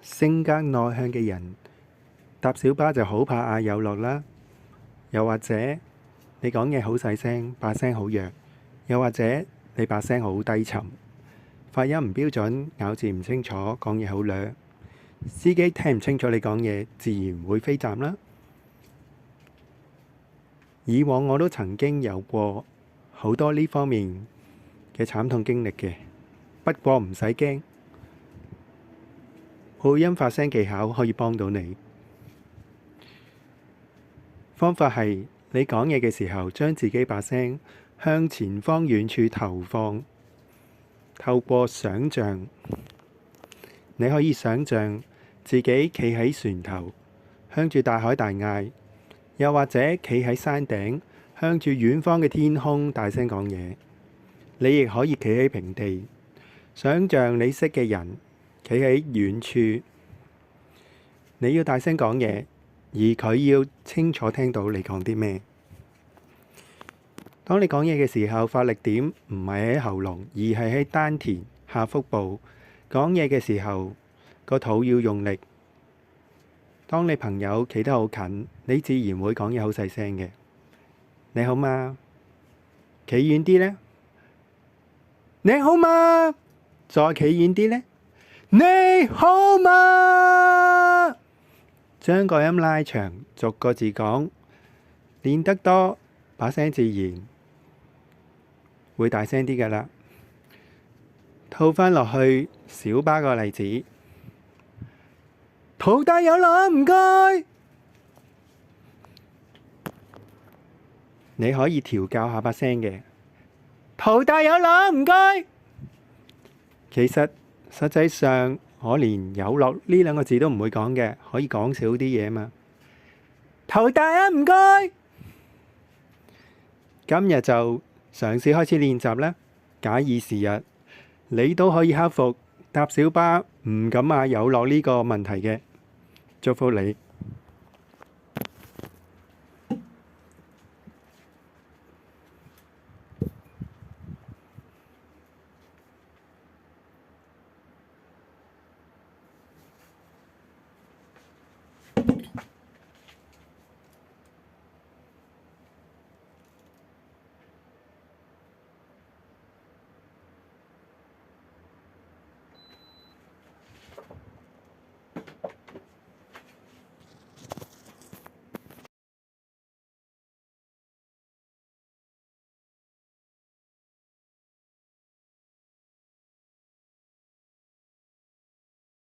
性格內向嘅人搭小巴就好怕嗌有落啦，又或者你講嘢好細聲，把聲好弱，又或者你把聲好低沉，發音唔標準，咬字唔清楚，講嘢好略，司機聽唔清楚你講嘢，自然會飛站啦。以往我都曾經有過好多呢方面嘅慘痛經歷嘅，不過唔使驚，配音發聲技巧可以幫到你。方法係你講嘢嘅時候，將自己把聲向前方遠處投放，透過想像，你可以想像自己企喺船頭，向住大海大嗌，又或者企喺山頂，向住遠方嘅天空大聲講嘢。你亦可以企喺平地，想像你識嘅人企喺遠處，你要大聲講嘢，而佢要清楚聽到你講啲咩。當你講嘢嘅時候，發力點唔係喺喉嚨，而係喺丹田下腹部。講嘢嘅時候，個肚要用力。當你朋友企得好近，你自然會講嘢好細聲嘅。你好嗎？企遠啲呢？你好嗎？再企遠啲呢？你好嗎？將個音拉長，逐個字講，練得多，把聲自然會大聲啲㗎喇。套返落去小巴個例子，途大有落唔該。你可以調教下把聲嘅，途大有落唔該。其實實際上我連有落呢兩個字都唔會講嘅，可以講少啲嘢嘛。途大啊唔該。今日就嘗試開始練習啦，假以時日，你都可以克服搭小巴唔敢嗌有落呢個問題嘅。祝福你。